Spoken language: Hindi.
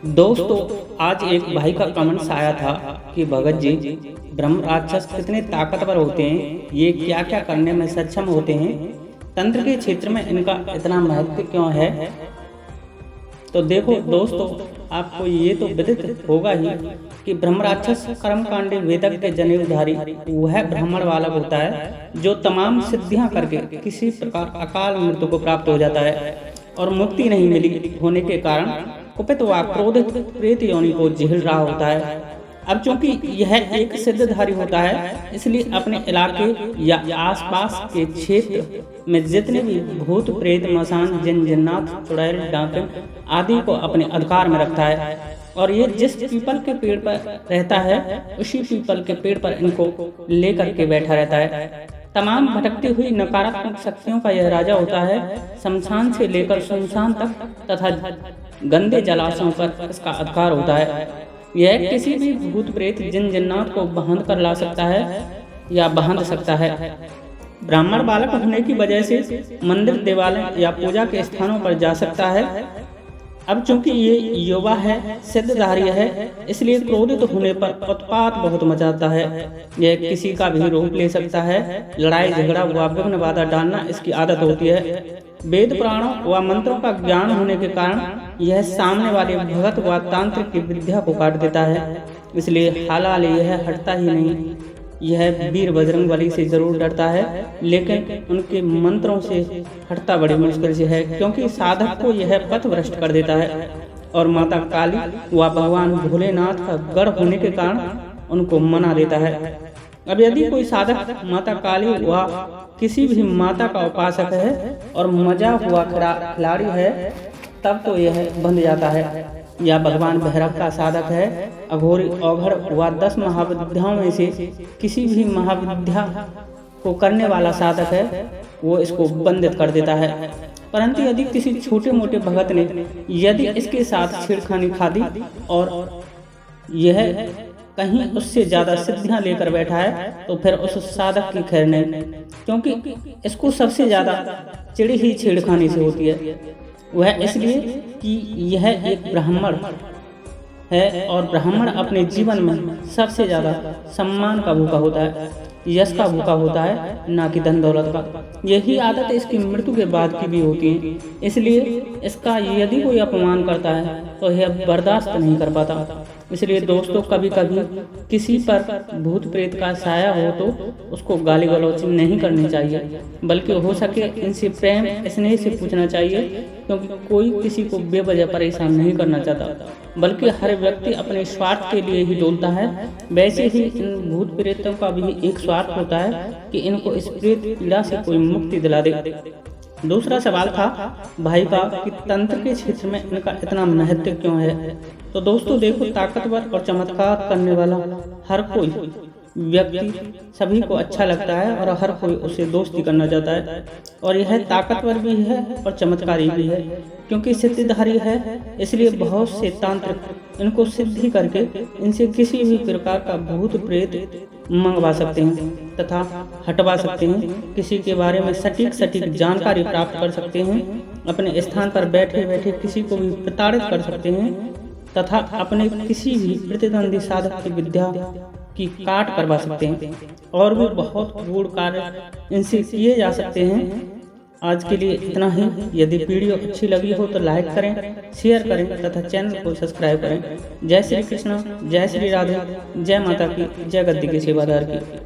दोस्तों, आज एक भाई का कमेंट्स आया था कि भगत जी, ब्रह्म राक्षस कितने ताकतवर होते हैं, ये क्या क्या करने में सक्षम होते हैं, तंत्र के क्षेत्र में इनका इतना महत्व क्यों है। तो देखो दोस्तों, आपको ये तो विदित होगा ही कि ब्रह्म राक्षस कर्मकांडी वेदक के जनेऊधारी वह ब्राह्मण बालक होता है जो तमाम सिद्धियां करके किसी प्रकार अकाल मृत्यु को प्राप्त हो जाता है और मुक्ति नहीं मिली होने के कारण कुपित व क्रोधित प्रेत योनि को झेल रहा होता है। अब चूंकि यह एक सिद्धधारी होता है, इसलिए अपने इलाके या आसपास के क्षेत्र में जितने भी भूत प्रेत मसान जिन जिन्नात चुड़ैल डाकिन आदि को अपने अधिकार में रखता है और ये जिस पीपल के पेड़ पर रहता है उसी पीपल के पेड़ पर इनको लेकर के बैठा रहता है। तमाम भटकती हुई नकारात्मक शक्तियों का यह राजा होता है। शमशान से लेकर सुनसान तक तथा गंदे जलाशयों पर इसका अधिकार होता है। यह किसी भी भूत प्रेत जिन जिन्नात को बांध कर ला सकता है या बांध सकता है। ब्राह्मण बालक होने की वजह से मंदिर, देवालय या पूजा के स्थानों पर जा सकता है। अब चूंकि ये युवा है, सिद्धधारी है, इसलिए क्रोधित होने पर उत्पात बहुत मचाता है। यह किसी का भी रूप ले सकता है। लड़ाई झगड़ा व विघ्न बाधा डालना इसकी आदत होती है। वेद पुराणों व मंत्रों का ज्ञान होने के कारण यह सामने वाले भगत व तांत्रिक की विद्या को काट देता है। इसलिए हालाल यह हटता ही नहीं। यह वीर बजरंगबली से जरूर डरता है, लेकिन उनके मंत्रों से हटता बड़ी मुश्किल से है, क्योंकि साधक को यह पथ भ्रष्ट कर देता है और माता काली व भगवान भोलेनाथ का गढ़ होने के कारण उनको मना देता है। अब यदि कोई साधक माता काली व किसी भी माता का उपासक है और मजा हुआ खिलाड़ी है, तब तो यह बंध जाता है। या भगवान भैरव का साधक है, अघोरी औघड़ व 10 महाविद्याओं में से किसी भी महाविद्या को करने वाला साधक है, वो इसको बंधित कर देता है। परंतु यदि किसी छोटे मोटे भगत ने यदि इसके साथ छेड़खानी खा दी और यह कहीं उससे ज्यादा सिद्धियां लेकर बैठा है, तो फिर उस साधक की खैर नहीं, क्योंकि इसको सबसे ज्यादा चिड़ी ही छेड़खानी से होती है। वह इसलिए कि यह एक ब्राह्मण है और ब्राह्मण अपने जीवन में सबसे ज्यादा सम्मान का भूखा होता है, यश का भूखा होता है, ना कि धन दौलत का। यही आदत इसकी मृत्यु के बाद की भी होती है। इसलिए इसका यदि कोई अपमान करता है तो यह बर्दाश्त नहीं कर पाता। इसलिए दोस्तों, कभी कभी किसी पर भूत प्रेत का साया हो तो उसको गाली गलौज नहीं करनी चाहिए, बल्कि हो सके इनसे प्रेम स्नेह से पूछना चाहिए, क्योंकि कोई किसी को बेवजह परेशान नहीं करना चाहता, बल्कि हर व्यक्ति अपने स्वार्थ के लिए ही डोलता है। वैसे ही इन भूत प्रेतों का भी एक स्वार्थ होता है कि इनको इस प्रेत पीड़ा से कोई मुक्ति दिला दे। दूसरा सवाल था भाई का कि तंत्र के क्षेत्र में इनका इतना महत्व क्यों है। तो दोस्तों देखो, ताकतवर और चमत्कार करने वाला हर कोई व्यक्ति सभी को अच्छा लगता है और हर कोई उससे दोस्ती करना चाहता है, और यह ताकतवर भी है और चमत्कारी भी है, क्योंकि सिद्धिधारी है। इसलिए बहुत से तांत्रिक इनको सिद्धि करके इनसे किसी भी प्रकार का भूत प्रेत मंगवा सकते हैं तथा हटवा सकते हैं। किसी के बारे में सटीक जानकारी प्राप्त कर सकते हैं। अपने स्थान पर बैठे बैठे किसी को भी प्रताड़ित कर सकते हैं तथा अपने किसी भी प्रतिद्वंदी साधक की विद्या की काट करवा सकते हैं, और भी बहुत गूढ़ कार्य इनसे किए जा सकते हैं। आज के लिए इतना ही। यदि वीडियो अच्छी लगी हो तो लाइक करें, शेयर करें तथा चैनल को सब्सक्राइब करें। जय श्री कृष्ण, जय श्री राधे, जय माता की, जय गद्दी के सेवादार की।